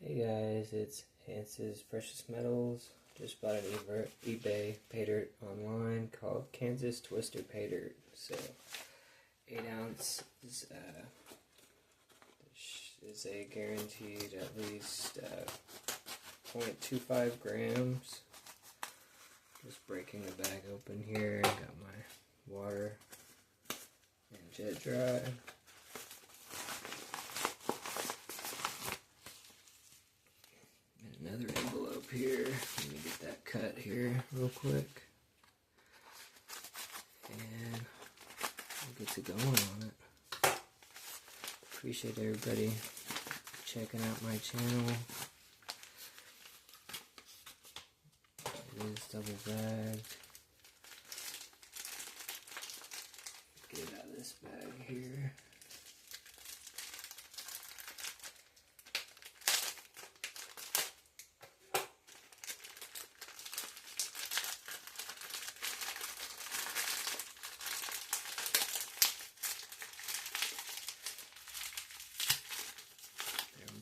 Hey guys, it's Hance's Precious Metals. Just bought an eBay Paydirt online called Kansas Twister Paydirt. So 8 ounce is a guaranteed at least 0.25 grams. Just breaking the bag open here. Got my water and jet dry. Another envelope here. Let me get that cut here real quick. And we'll get to going on it. Appreciate everybody checking out my channel. It is double bagged. Get it out of this bag here.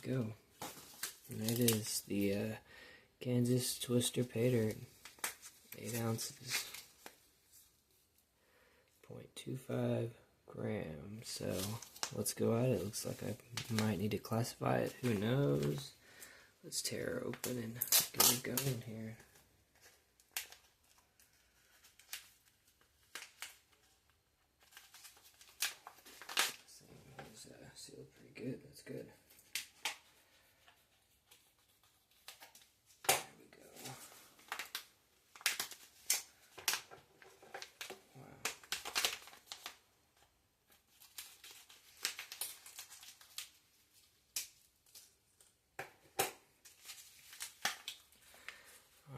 Go. And it is the Kansas Twister Paydirt, 8 ounces, 0.25 grams. So let's go at it. Looks like I might need to classify it. Who knows? Let's tear her open and get it going here. This thing is sealed pretty good. That's good.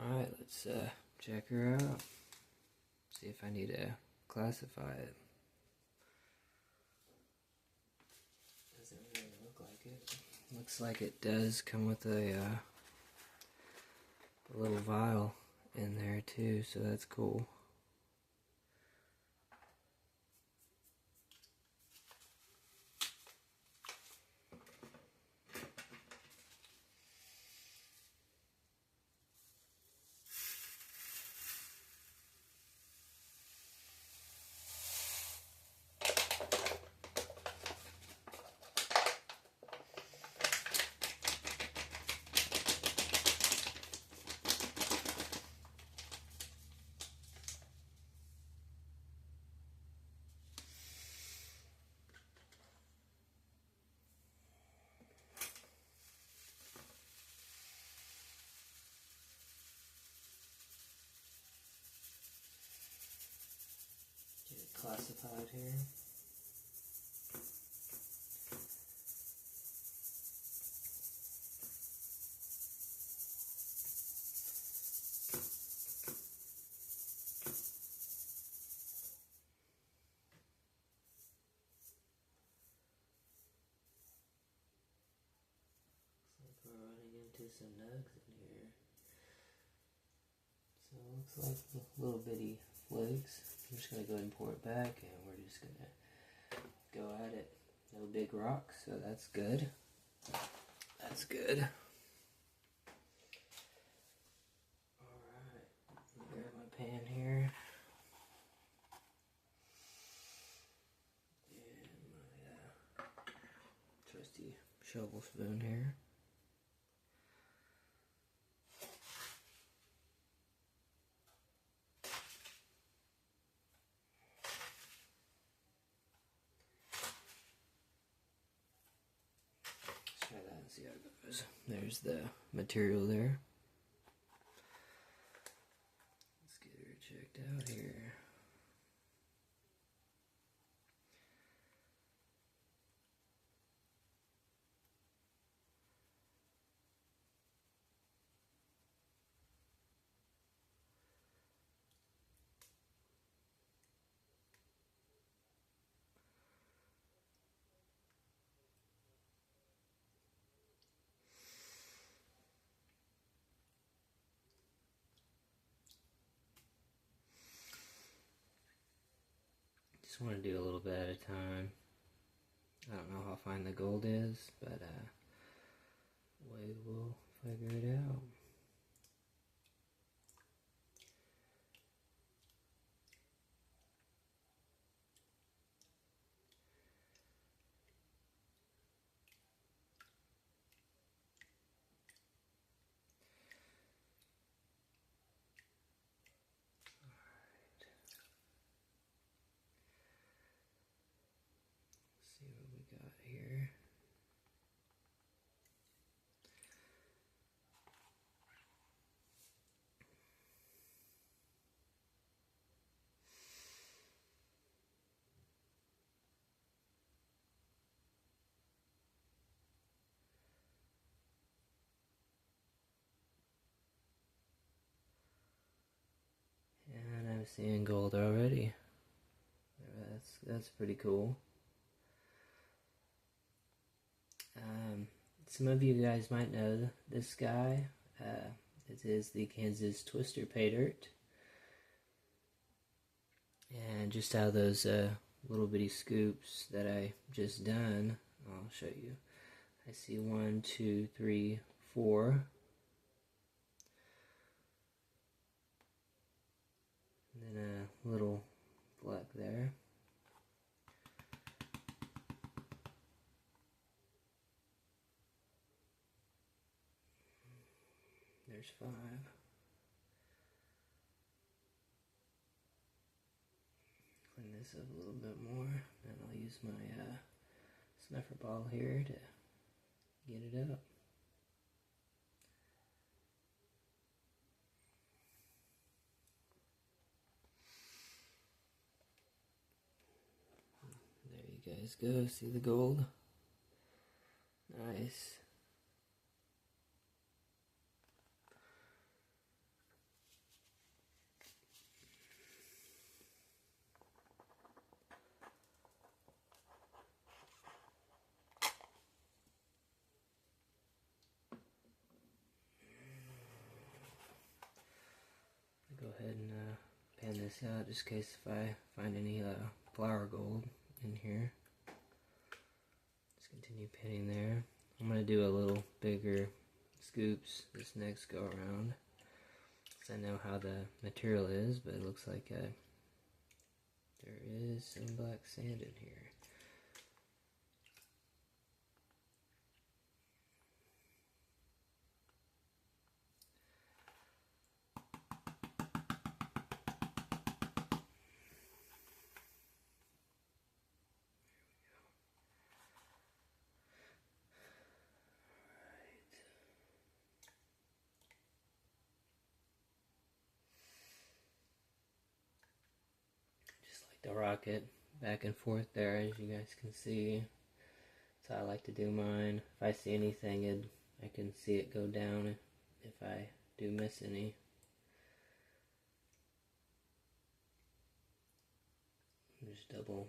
Alright, let's check her out. See if I need to classify it. Doesn't really look like it. Looks like it does come with a little vial in there too, so that's cool. Classified here. Looks like we're running into some nugs in here. So it looks like little bitty flakes. I'm just going to go ahead and pour it back, and we're just going to go at it. No big rocks, so that's good. That's good. Alright, let me grab my pan here. And my trusty shovel spoon here. Try that and see how it goes. There's the material there. Let's get her checked out here. Just want to do a little bit at a time. I don't know how fine the gold is, but way we'll figure it out. See what we got here. And I'm seeing gold already. That's pretty cool. Some of you guys might know this guy. It is the Kansas Twister Paydirt. And just out of those little bitty scoops that I just done, I'll show you. I see 1, 2, 3, 4. And then a little fleck there. There's 5. Clean this up a little bit more, and I'll use my snuffer ball here to get it up. There you guys go. See the gold? Nice. Go ahead and pan this out just in case if I find any flour gold in here. Just continue panning there. I'm going to do a little bigger scoops this next go around, because I know how the material is, but it looks like there is some black sand in here. The rocket back and forth there, as you guys can see. That's how I like to do mine. If I see anything, I can see it go down if I do miss any. I'm just double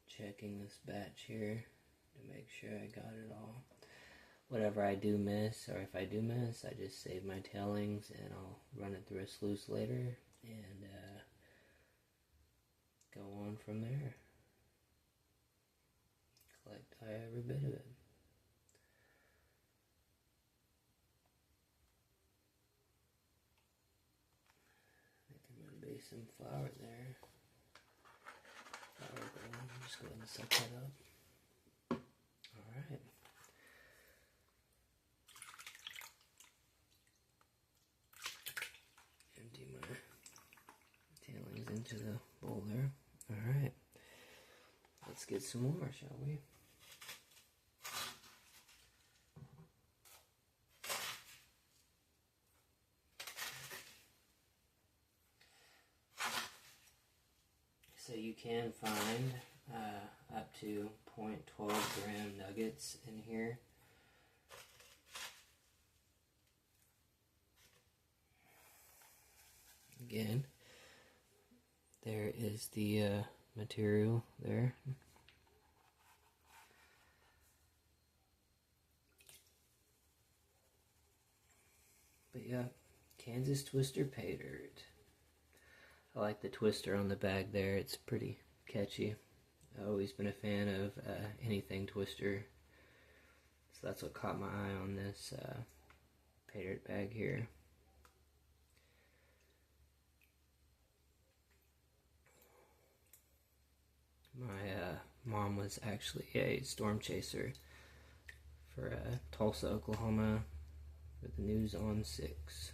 checking this batch here to make sure I got it all. Whatever I do miss, or if I do miss, I just save my tailings and I'll run it through a sluice later and go on from there. Collect every bit of it. I think there might be some flour there. Flour gold. Just go ahead and suck that up. Alright. Empty my tailings into the bowl there. Alright, let's get some more, shall we? So you can find up to 0.12 gram nuggets in here. Again, there is the material there. But yeah, Kansas Twister Paydirt. I like the twister on the bag there. It's pretty catchy. I've always been a fan of anything twister. So that's what caught my eye on this Paydirt bag here. My mom was actually a storm chaser for Tulsa, Oklahoma for the News on 6.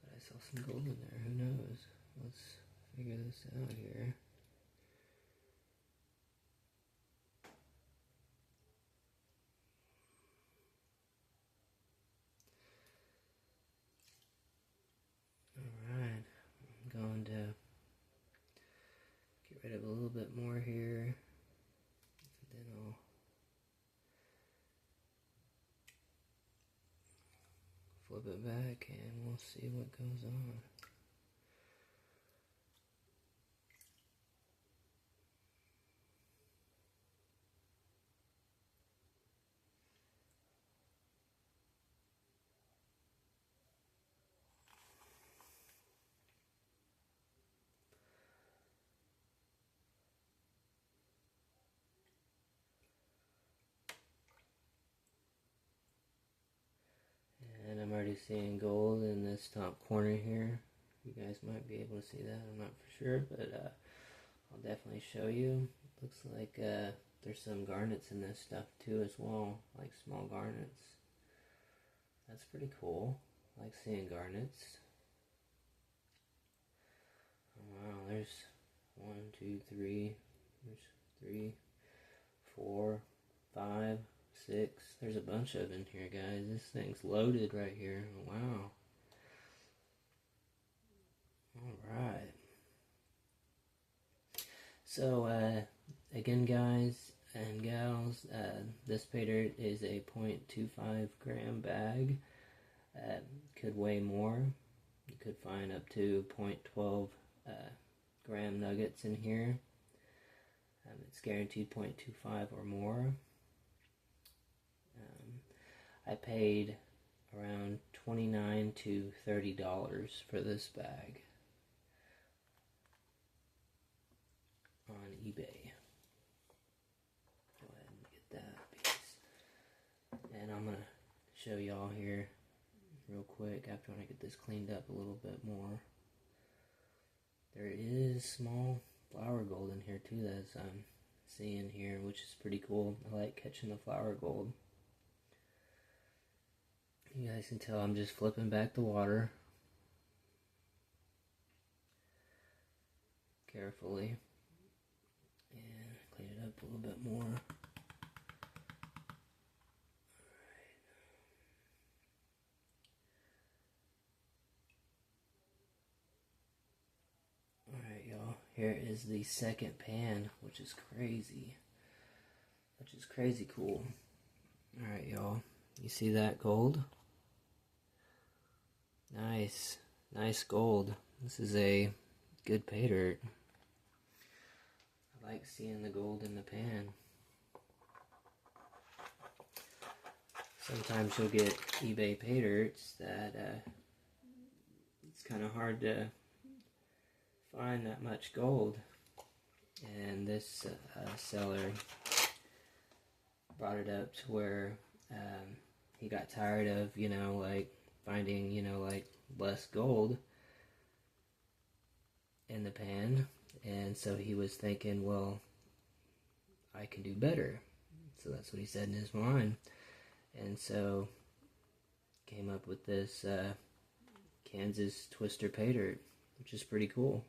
I saw some gold in there, who knows? Let's figure this out here. Alright, I'm going to get rid of a little bit more here. Then I'll flip it back and we'll see what goes on. And I'm already seeing gold in this top corner here. You guys might be able to see that, I'm not for sure, but I'll definitely show you. Looks like there's some garnets in this stuff too as well, like small garnets. That's pretty cool. I like seeing garnets. Oh, wow, there's 1, 2, 3, there's 3, 4, 5, 6. There's a bunch of in here, guys. This thing's loaded right here. Wow. Alright. So, again, guys and gals, this Paydirt is a 0.25 gram bag. Could weigh more. You could find up to 0.12 gram nuggets in here. It's guaranteed 0.25 or more. I paid around $29 to $30 for this bag on eBay. Go ahead and get that piece. And I'm going to show y'all here real quick after I get this cleaned up a little bit more. There is small flower gold in here too that I'm seeing here, which is pretty cool. I like catching the flower gold. You guys can tell I'm just flipping back the water carefully and clean it up a little bit more. Alright, y'all. Here is the second pan, which is crazy. Which is crazy cool. Alright, y'all. You see that gold? Nice. Nice gold. This is a good Paydirt. I like seeing the gold in the pan. Sometimes you'll get eBay Paydirts that it's kind of hard to find that much gold. And this seller brought it up to where he got tired of, like finding, like less gold in the pan, and so he was thinking, well, I can do better. So that's what he said in his mind, and so came up with this Kansas Twister Paydirt, which is pretty cool.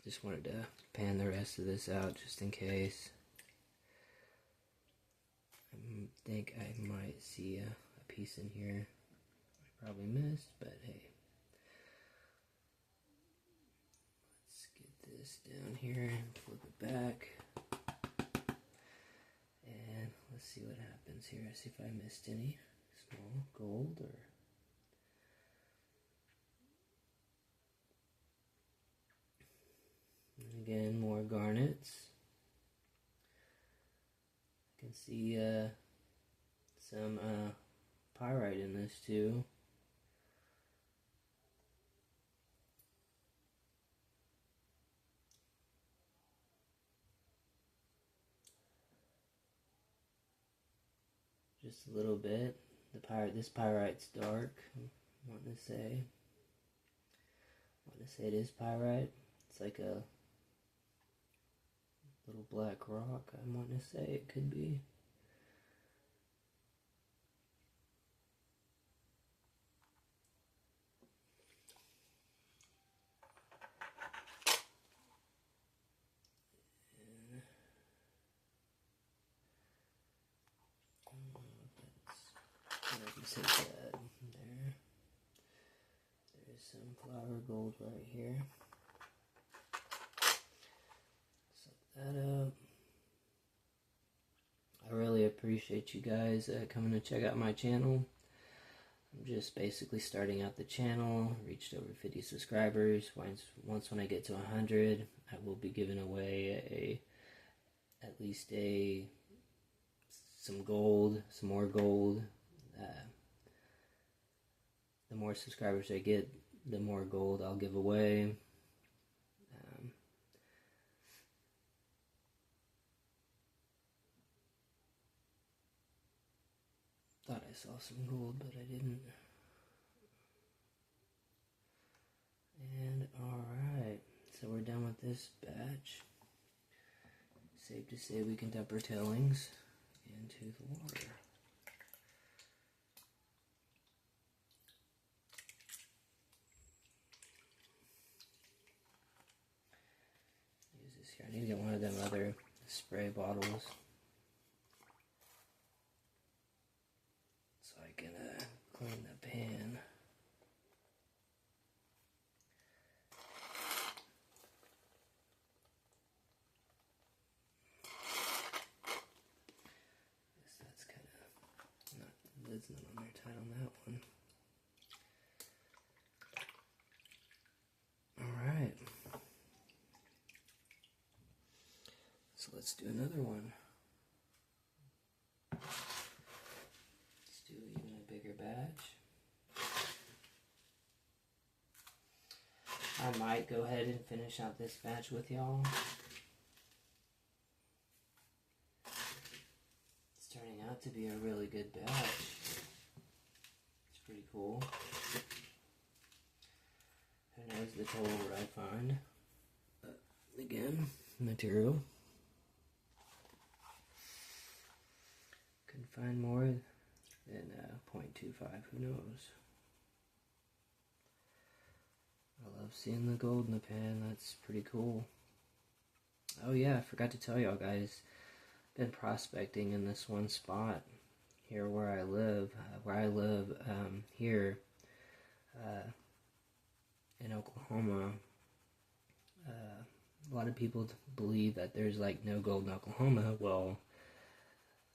just wanted to pan the rest of this out just in case. I think I might see a piece in here I probably missed, but hey. Let's get this down here and flip it back. And let's see what happens here. See if I missed any small gold or... And again, more garnets. I can see some pyrite in this too. Just a little bit. This pyrite's dark. I'm wanting to say it is pyrite. It's like a little black rock. I'm wanting to say it could be. Take that there. There's some flower gold right here. Set that up. I really appreciate you guys coming to check out my channel. I'm just basically starting out the channel. Reached over 50 subscribers. Once when I get to 100, I will be giving away at least some gold, some more gold. The more subscribers I get, the more gold I'll give away. Thought I saw some gold, but I didn't. And alright, so we're done with this batch. Safe to say we can dump our tailings into the water. I need to get one of them other spray bottles so I can clean the pan. Guess that's kind of not, the lid's not on there tight on that one. Alright. So let's do another one. Let's do even a bigger batch. I might go ahead and finish out this batch with y'all. It's turning out to be a really good batch. It's pretty cool. Who knows the total I find. But again, material. Find more than 0.25, who knows. I love seeing the gold in the pan, that's pretty cool. Oh yeah, I forgot to tell y'all guys, been prospecting in this one spot here where I live. Here in Oklahoma. A lot of people believe that there's like no gold in Oklahoma. Well,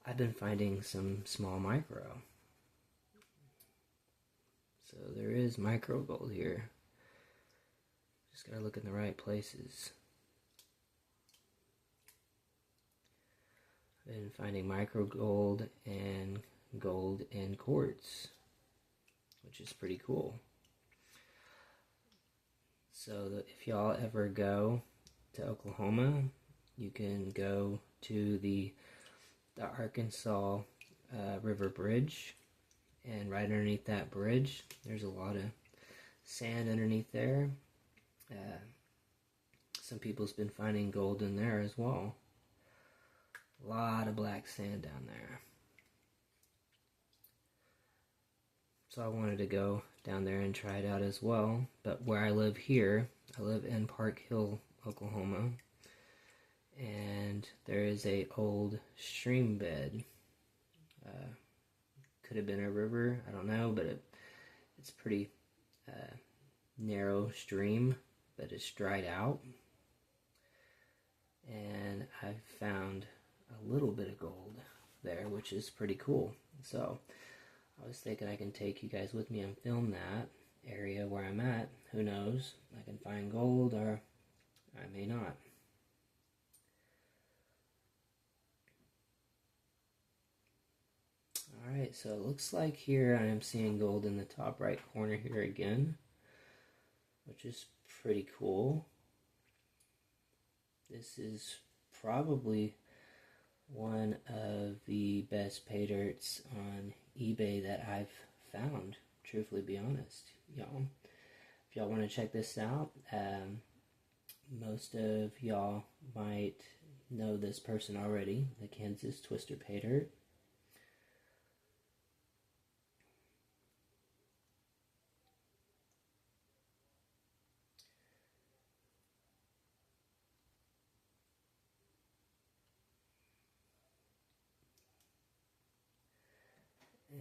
I've been finding some small micro. So there is micro gold here. Just gotta look in the right places. I've been finding micro gold and gold in quartz, which is pretty cool. So if y'all ever go to Oklahoma, you can go to the Arkansas River Bridge, and right underneath that bridge there's a lot of sand underneath there. Some people's been finding gold in there as well. A lot of black sand down there. So I wanted to go down there and try it out as well. But where I live here, I live in Park Hill, Oklahoma. And there is a old stream bed. Could have been a river, I don't know, but it's pretty narrow stream, but it's dried out. And I've found a little bit of gold there, which is pretty cool. So I was thinking I can take you guys with me and film that area where I'm at. Who knows? I can find gold, or I may not. Alright, so it looks like here I am seeing gold in the top right corner here again, which is pretty cool. This is probably one of the best pay dirts on eBay that I've found, truthfully be honest, y'all. If y'all want to check this out, most of y'all might know this person already, the Kansas Twister pay dirt.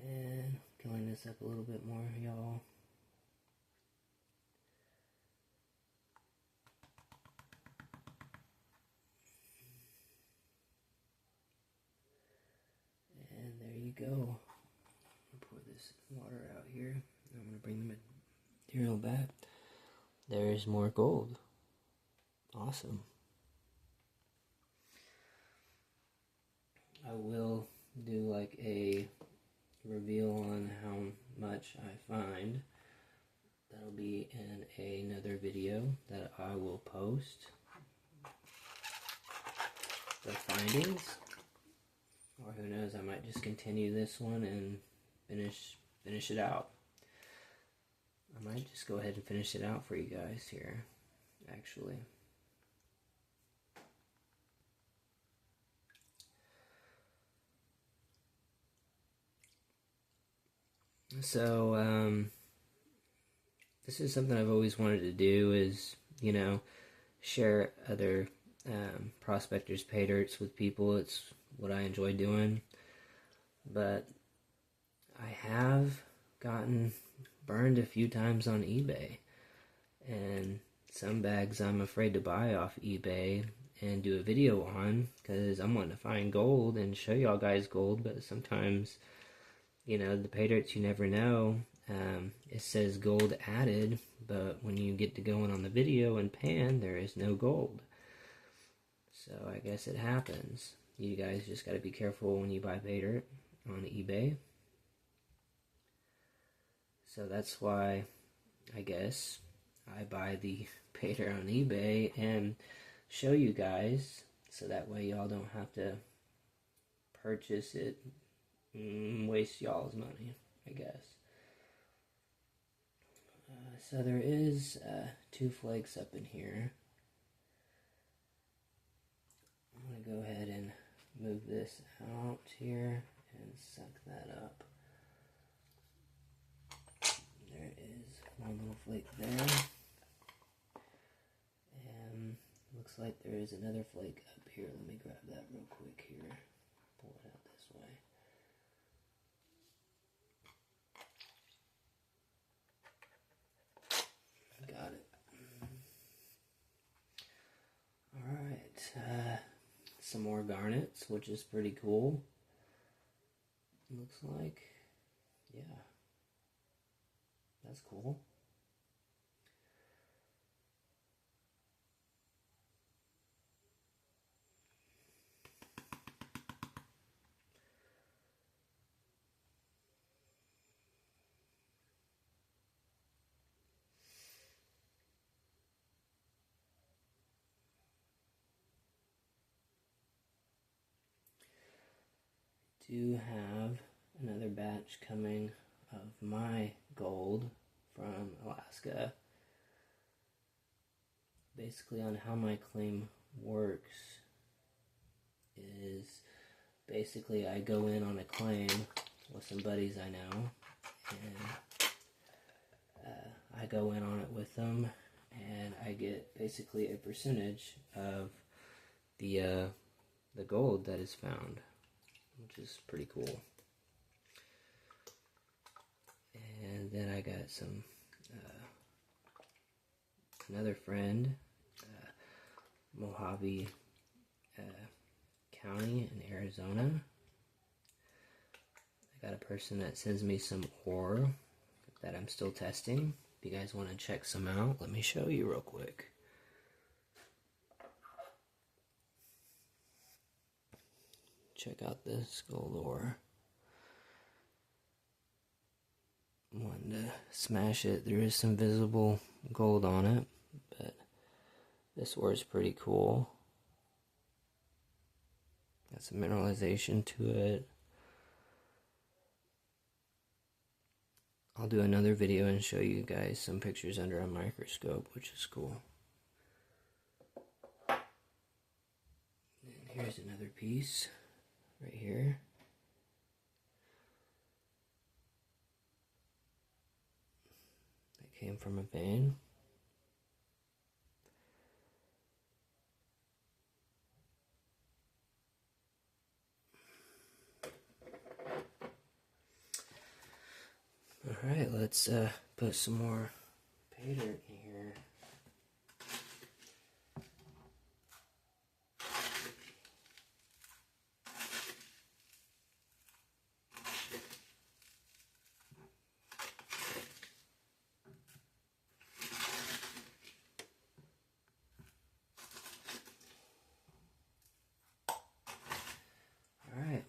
And clean this up a little bit more, y'all. And there you go. Pour this water out here. I'm going to bring the material back. There's more gold. Awesome. I will do like a reveal on how much I find. That'll be in another video that I will post. The findings. Or who knows, I might just continue this one and finish it out. I might just go ahead and finish it out for you guys here, actually. So, this is something I've always wanted to do, is, you know, share other prospectors' pay dirts with people. It's what I enjoy doing. But I have gotten burned a few times on eBay. And some bags I'm afraid to buy off eBay and do a video on, because I'm wanting to find gold and show y'all guys gold, but sometimes, you know, the pay dirts, you never know. It says gold added, but when you get to going on the video and pan, there is no gold. So I guess it happens. You guys just got to be careful when you buy pay dirt on eBay. So that's why, I guess, I buy the pay dirt on eBay and show you guys, so that way y'all don't have to purchase it and waste y'all's money, I guess. So there is 2 flakes up in here. I'm going to go ahead and move this out here and suck that up. There is one little flake there. And looks like there is another flake up here. Let me grab that real quick here. Pull it out this way. Got it. Alright, some more garnets, which is pretty cool. Looks like, yeah, that's cool. Do have another batch coming of my gold from Alaska. Basically, on how my claim works is basically I go in on a claim with some buddies I know, and I go in on it with them, and I get basically a percentage of the gold that is found, which is pretty cool. And then I got some another friend, Mojave County in Arizona. I got a person that sends me some ore that I'm still testing. If you guys want to check some out, let me show you real quick. Check out this gold ore. Wanted to smash it. There is some visible gold on it, but this ore is pretty cool. Got some mineralization to it. I'll do another video and show you guys some pictures under a microscope, which is cool. And here's another piece right here. That came from a vein. Alright, let's put some more pay dirt in here. Alright,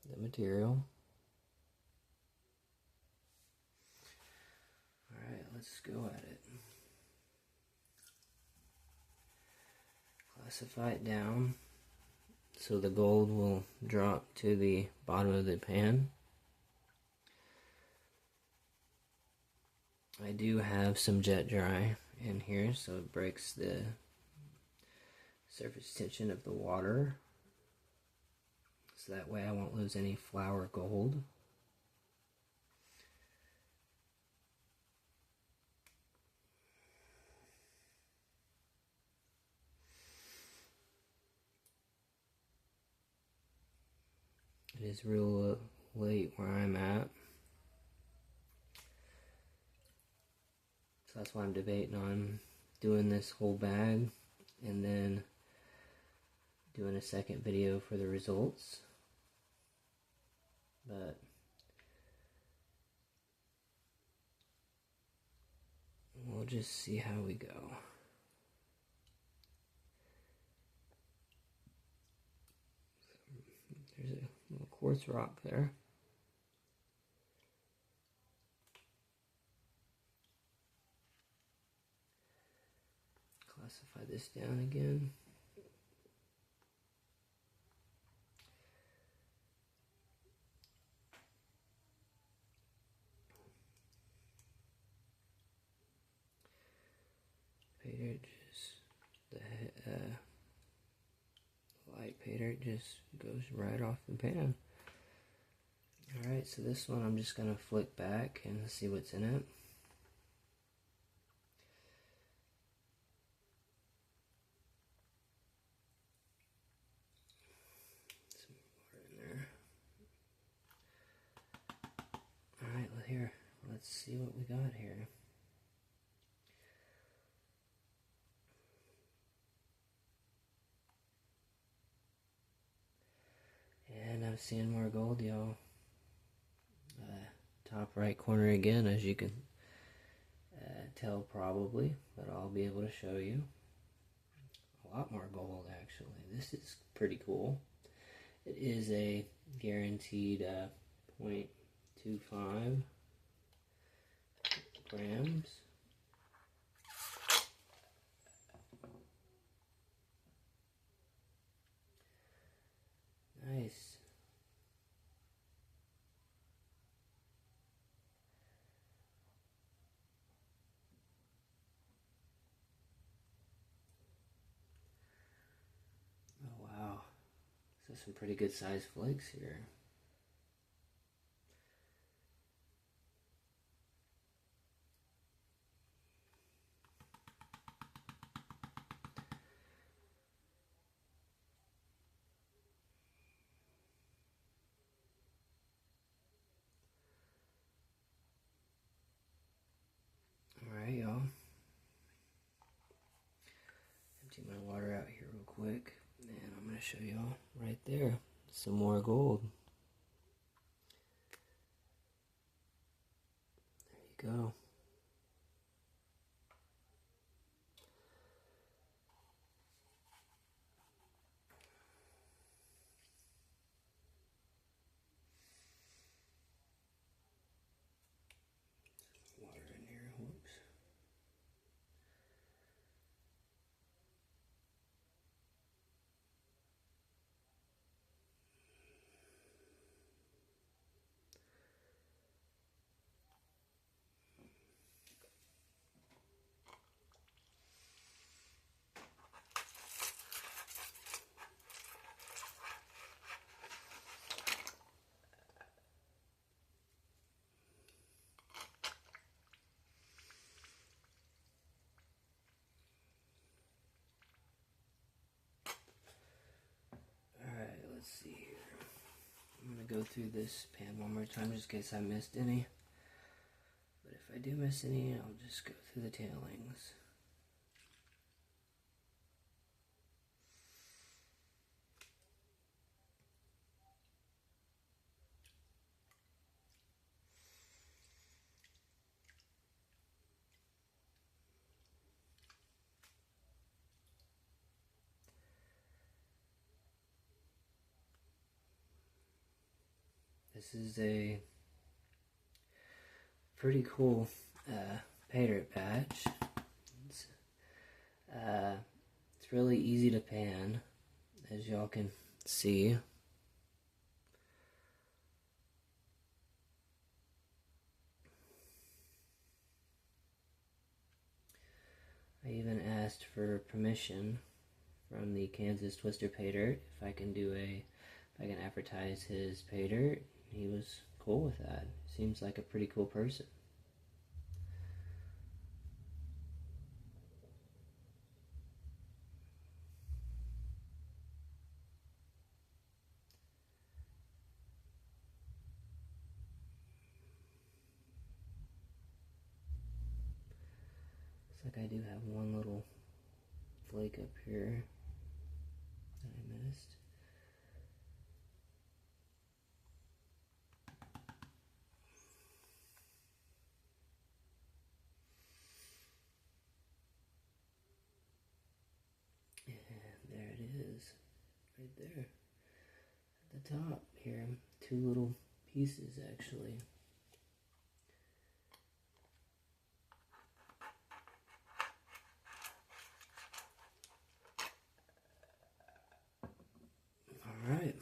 the material. Let's go at it. Classify it down so the gold will drop to the bottom of the pan. I do have some jet dry in here so it breaks the surface tension of the water, so that way I won't lose any flour gold. It is real late where I'm at, so that's why I'm debating on doing this whole bag and then doing a second video for the results. But we'll just see how we go. There's a little quartz rock there. Classify this down again. Paydirt the light paydirt just goes right off the pan. Alright, so this one I'm just going to flick back and see what's in it. Some water in there. Alright, well here, let's see what we got here. And I'm seeing more gold, y'all. Top right corner again, as you can tell probably, but I'll be able to show you. A lot more gold, actually. This is pretty cool. It is a guaranteed 0.25 grams. Nice. Oh wow. So some pretty good sized flakes here. show y'all right there. Some more gold. There you go. Water in here. Whoops. Alright, let's see here. I'm going to go through this pan one more time just in case I missed any. But if I do miss any, I'll just go through the tailings. This is a pretty cool Paydirt patch. It's really easy to pan, as y'all can see. I even asked for permission from the Kansas Twister Paydirt if I can advertise his Paydirt. He was cool with that. Seems like a pretty cool person. Looks like I do have one little flake up here that I missed. And there it is, right there at the top here. Two little pieces actually. Alright.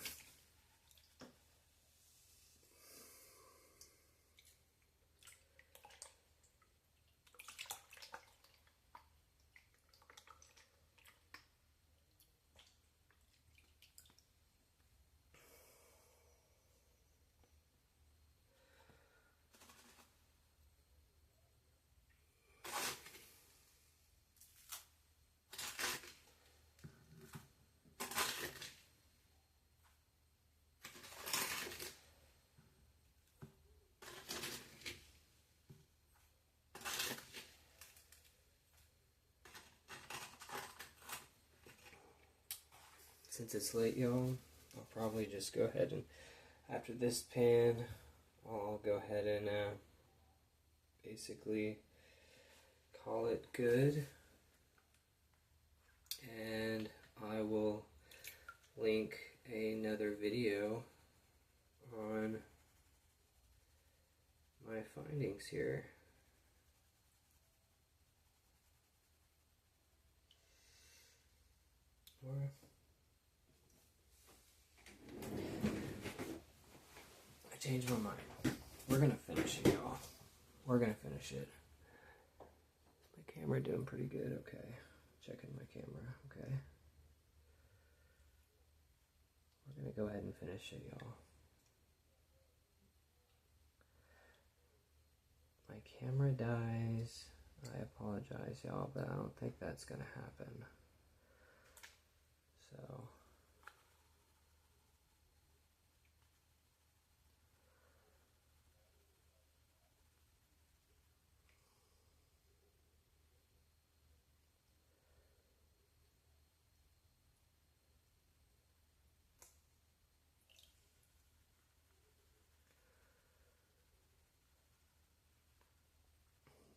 Since it's late, y'all, I'll probably just go ahead and, after this pan, I'll go ahead and basically call it good. And I will link another video on my findings here. Or I changed my mind. We're gonna finish it, y'all. We're gonna finish it. My camera doing pretty good. Okay, checking my camera. Okay, we're gonna go ahead and finish it, y'all. My camera dies. I apologize, y'all, but I don't think that's gonna happen. So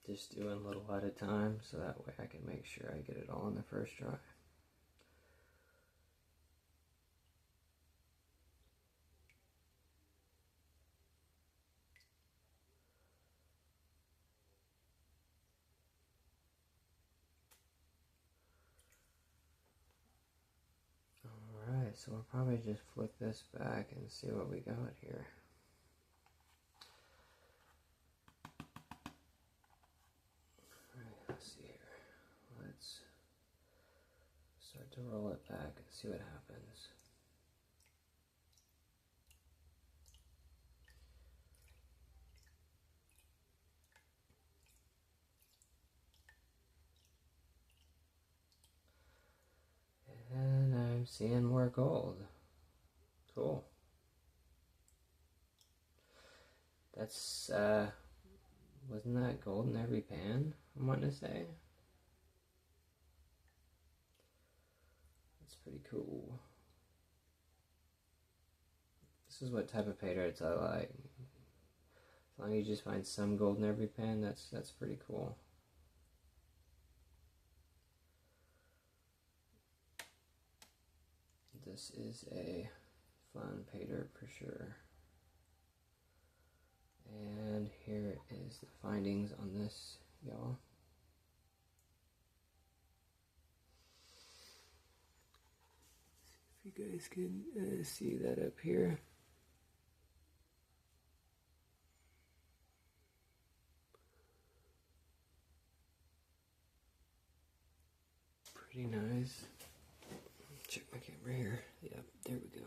just doing a little at a time so that way I can make sure I get it all in the first dry. Alright, so we'll probably just flip this back and see what we got here. Alright, let's see here. Let's start to roll it back and see what happens. And I'm seeing more gold. Cool. That's, wasn't that gold in every pan, I'm wanting to say? That's pretty cool. This is what type of paydirts I like. As long as you just find some gold in every pan, that's pretty cool. This is a fun paydirt for sure. And here is the findings on this, y'all. See if you guys can see that up here. Pretty nice. Check my camera here. Yep, there we go.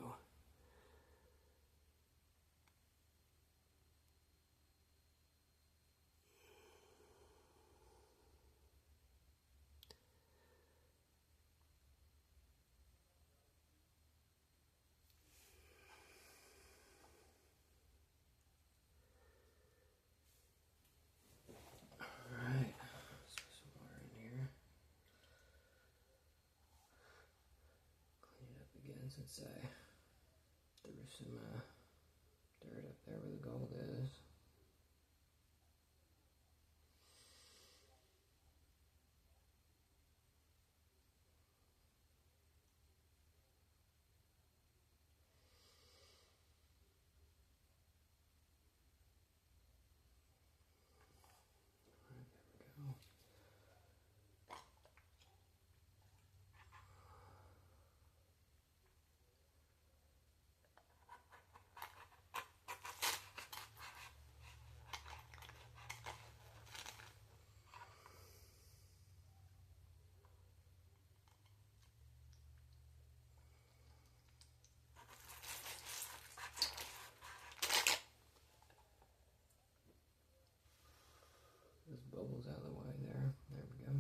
Alright, let's put some water in here. Clean it up again since I threw some dirt up there where the gold is. Those bubbles out of the way there. There we go.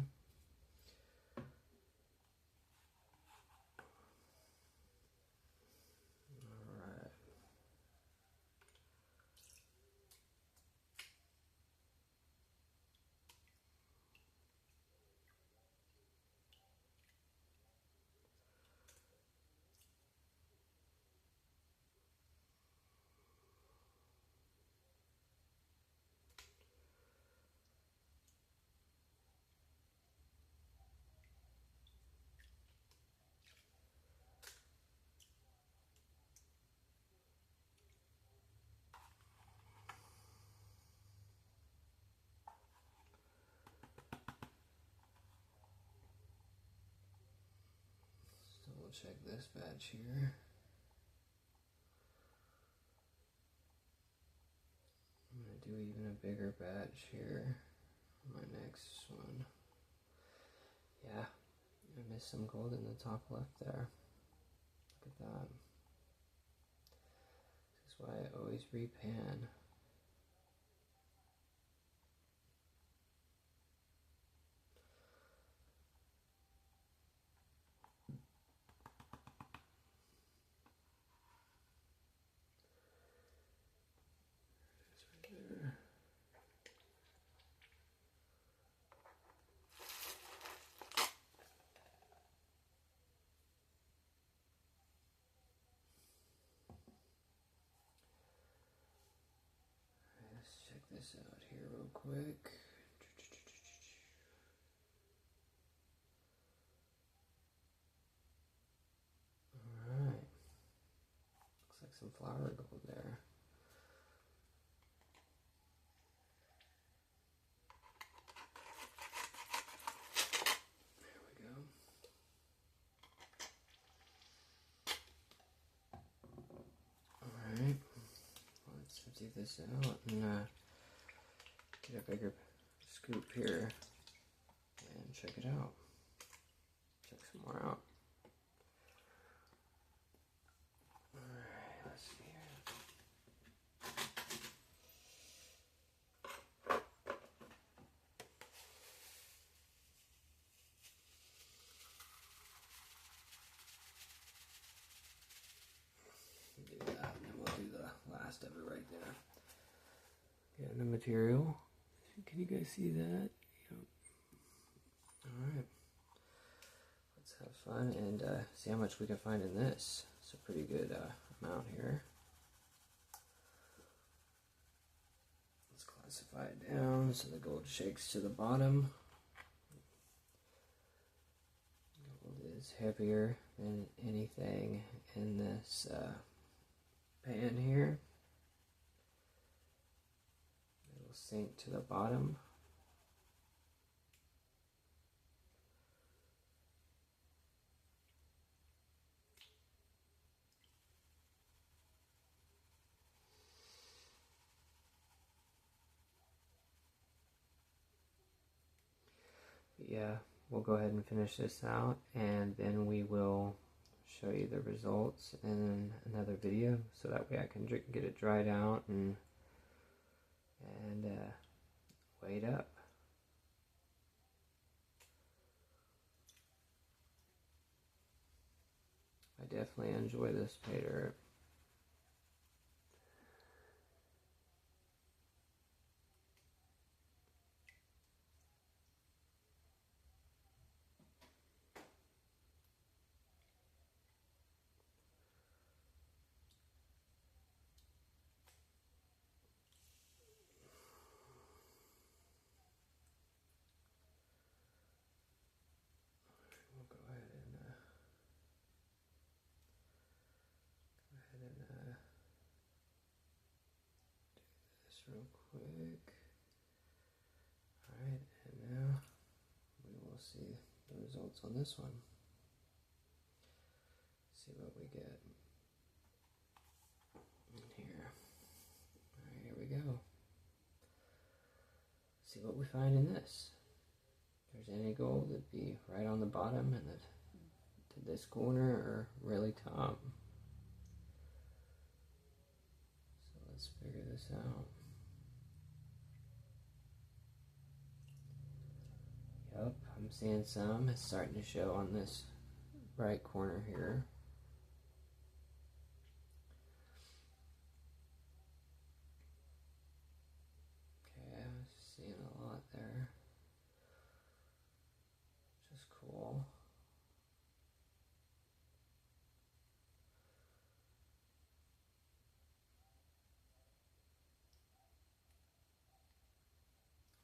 Alright. So we'll check this batch here. I'm going to do even a bigger batch here on my next one. Yeah, I missed some gold in the top left there. Look at that. This is why I always repan. Let's check this out here real quick. flower gold there. There we go. Alright, let's empty this out and get a bigger scoop here and check it out. Check some more out. Alright, let's see here. Do that, and then we'll do the last of it right there. Getting the material. Can you guys see that? Yep. Alright. Let's have fun and see how much we can find in this. It's a pretty good amount here. Let's classify it down so the gold shakes to the bottom. Gold is heavier than anything in this pan here. It'll sink to the bottom. Yeah, we'll go ahead and finish this out, and then we will show you the results in another video, so that way I can get it dried out and weigh it up. I definitely enjoy this Paydirt. We'll go ahead and do this real quick. Alright, and now we will see the results on this one. See what we get in here. Alright, here we go. See what we find in this. If there's any gold, it'd be right on the bottom and to this corner or really top. So let's figure this out. Yep, I'm seeing some. It's starting to show on this right corner here. Okay, I'm seeing a lot there. Which is cool.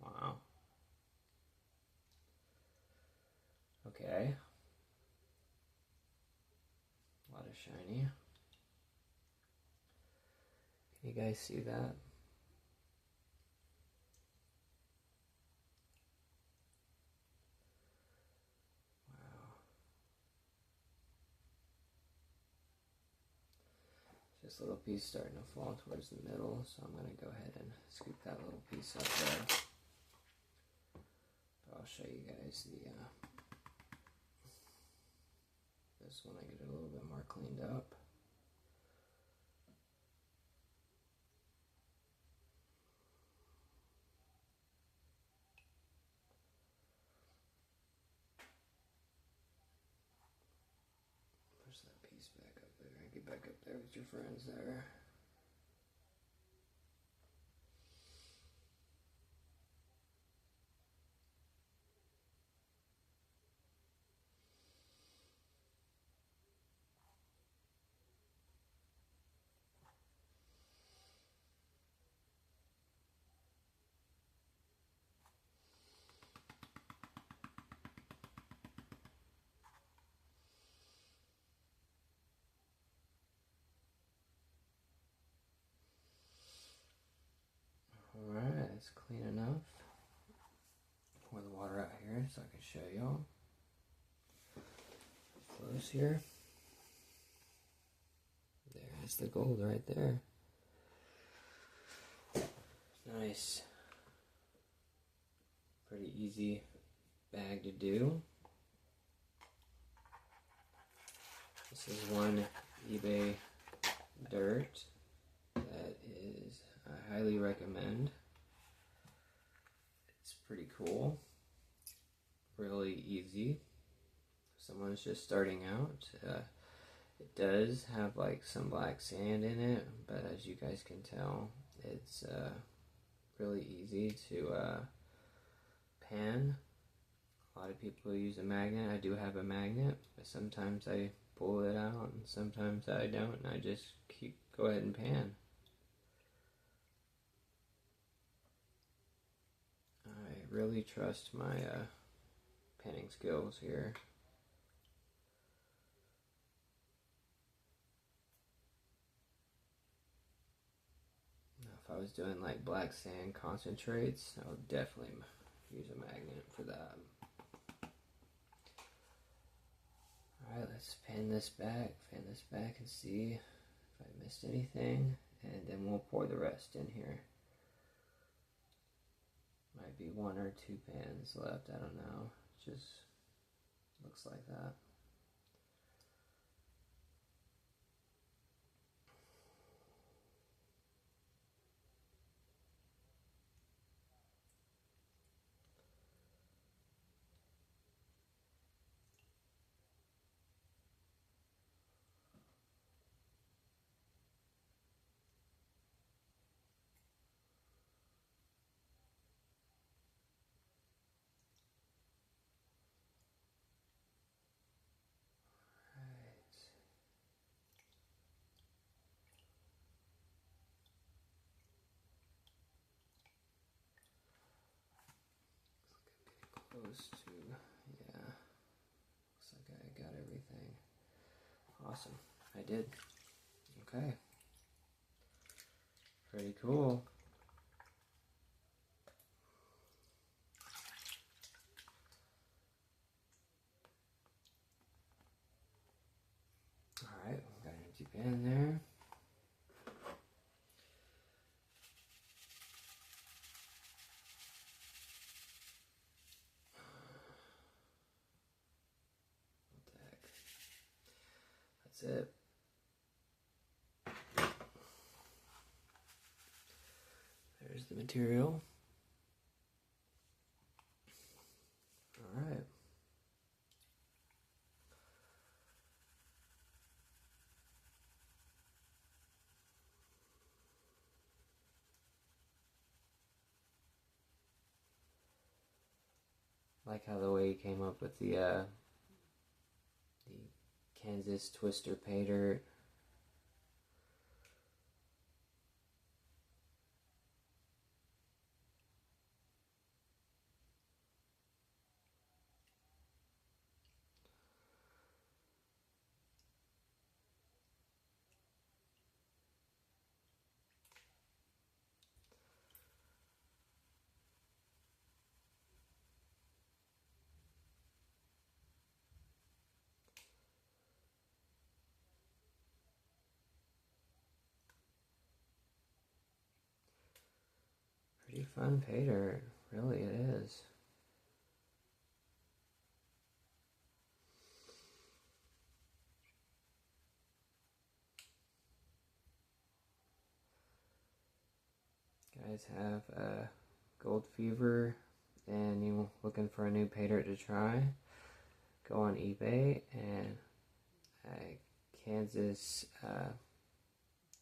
Wow. Okay. A lot of shiny. Can you guys see that? Wow. This little piece starting to fall towards the middle, so I'm going to go ahead and scoop that little piece up there. But I'll show you guys the this one. I get it a little bit more cleaned up. Push that piece back up there. Get back up there with your friends there. here so I can show y'all. Close here. There's the gold right there. Nice. Pretty easy bag to do. This is one eBay dirt that is, I highly recommend. It's pretty cool. Really easy. Someone's just starting out. It does have like some black sand in it, but as you guys can tell, it's really easy to pan. A lot of people use a magnet. I do have a magnet, but sometimes I pull it out and sometimes I don't, and I just go ahead and pan. I really trust my panning skills here. If I was doing like black sand concentrates, I would definitely use a magnet for that. Alright, let's pan this back and see if I missed anything, and then we'll pour the rest in here. Might be 1 or 2 pans left, I don't know. Just looks like that. Close to, yeah, looks like I got everything. Awesome, I did. Okay, pretty cool. Alright, got an empty pan there. That's it. There's the material. Alright. Like how the way he came up with the Kansas Twister Paydirt. Pretty fun Paydirt, really it is. Guys have gold fever and you're looking for a new Paydirt to try, go on eBay and Kansas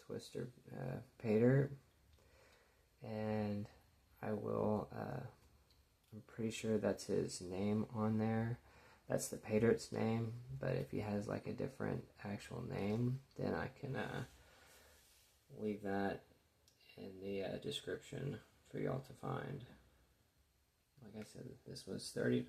Twister Paydirt, and I will, I'm pretty sure that's his name on there. That's the Paydirt's name, but if he has like a different actual name, then I can leave that in the description for y'all to find. Like I said, this was $30.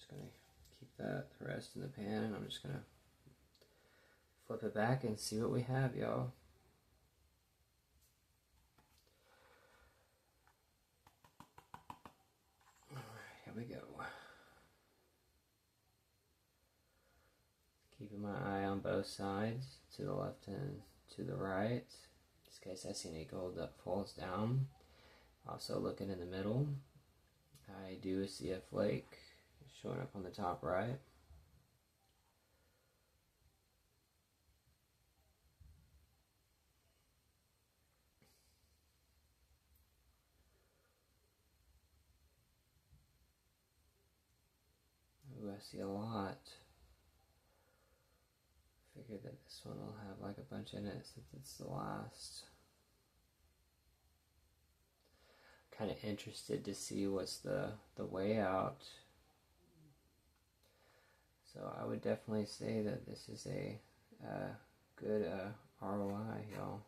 just going to keep the rest in the pan, and I'm just going to flip it back and see what we have, y'all. Alright, here we go. Keeping my eye on both sides, to the left and to the right, just in case I see any gold that falls down. Also looking in the middle, I do see a flake showing up on the top right. Ooh, I see a lot. Figured that this one will have like a bunch in it since it's the last. Kind of interested to see what's the way out. So I would definitely say that this is a good ROI, y'all.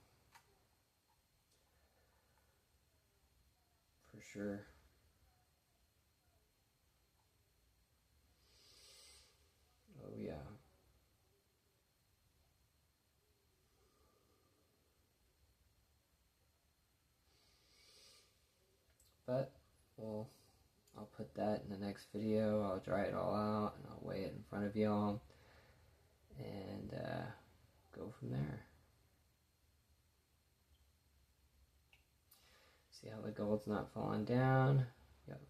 For sure. Oh yeah. But, well, I'll put that in the next video. I'll dry it all out and I'll weigh it in front of y'all and go from there. See how the gold's not falling down? Yep.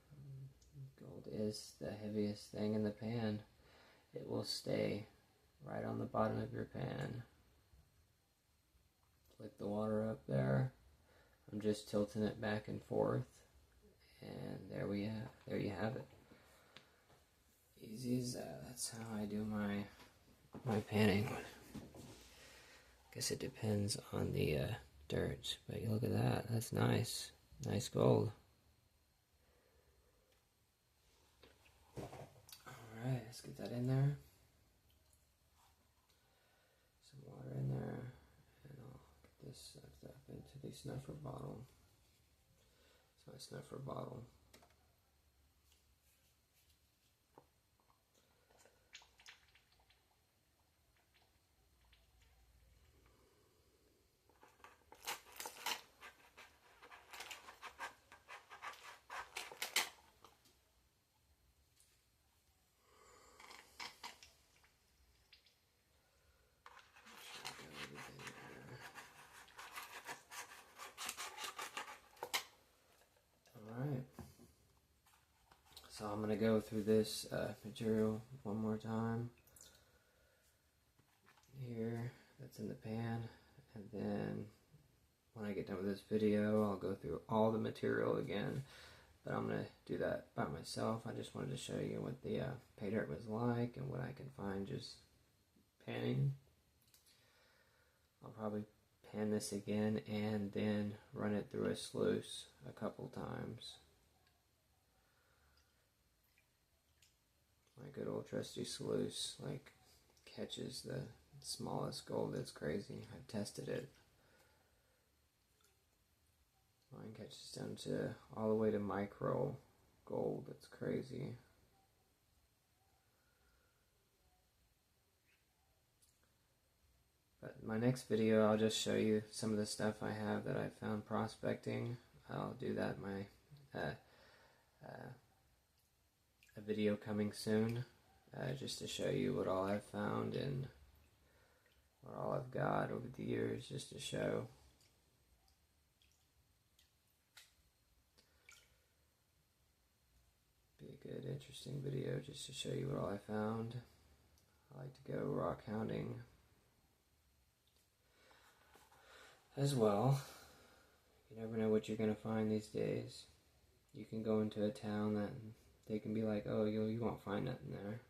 Gold is the heaviest thing in the pan. It will stay right on the bottom of your pan. Flick the water up there. I'm just tilting it back and forth. And there you have it. Easy as that. That's how I do my panning. Guess it depends on the dirt, but look at that. That's nice. Nice gold. Alright, let's get that in there. Some water in there. And I'll get this sucked up into the snuffer bottle. So my snuffer bottle. So I'm going to go through this material one more time. Here, that's in the pan. And then when I get done with this video, I'll go through all the material again. But I'm going to do that by myself. I just wanted to show you what the Paydirt was like and what I can find just panning. I'll probably pan this again and then run it through a sluice a couple times. My good old trusty sluice, like, catches the smallest gold. That's crazy. I've tested it. Mine catches down to all the way to micro gold. That's crazy. But in my next video, I'll just show you some of the stuff I have that I found prospecting. I'll do that in my a video coming soon, just to show you what all I've found and what all I've got over the years, just to show. Be a good, interesting video just to show you what all I found. I like to go rock hounding as well. You never know what you're going to find these days. You can go into a town that they can be like, oh, you won't find nothing there.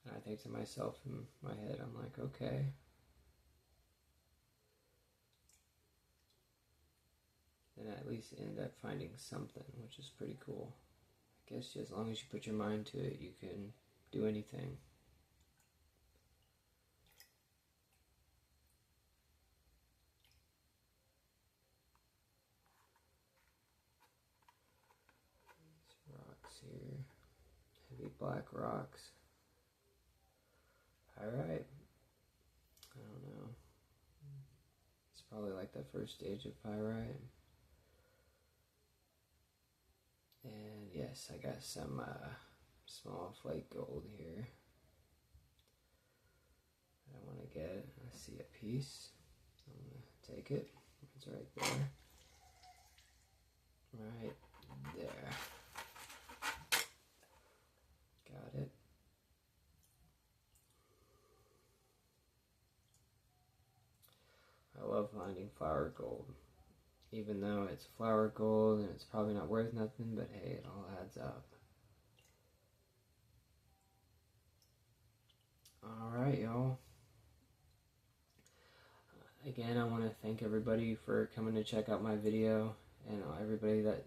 And I think to myself in my head, I'm like, okay. Then I at least end up finding something, which is pretty cool. I guess as long as you put your mind to it, you can do anything. here. Heavy black rocks. Pyrite. I don't know. It's probably like the first stage of pyrite. And yes, I got some small flake gold here. I want to get. I see a piece. I'm going to take it. It's right there. Right there. Got it. I love finding flower gold. Even though it's flower gold and it's probably not worth nothing, but hey, it all adds up. Alright, y'all. Again, I want to thank everybody for coming to check out my video, and everybody that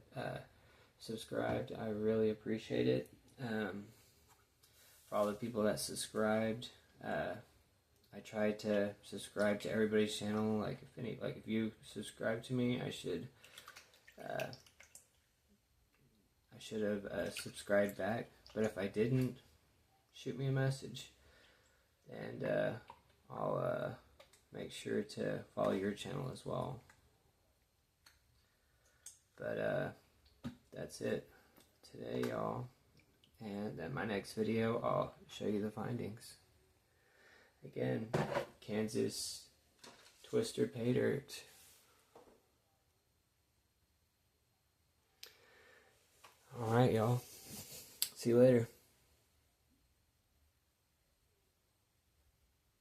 subscribed. I really appreciate it. For all the people that subscribed, I tried to subscribe to everybody's channel. Like if you subscribe to me, I should have subscribed back. But if I didn't, shoot me a message, and I'll make sure to follow your channel as well. But that's it today, y'all. And in my next video, I'll show you the findings. Again, Kansas Twister Paydirt. Alright, y'all. See you later.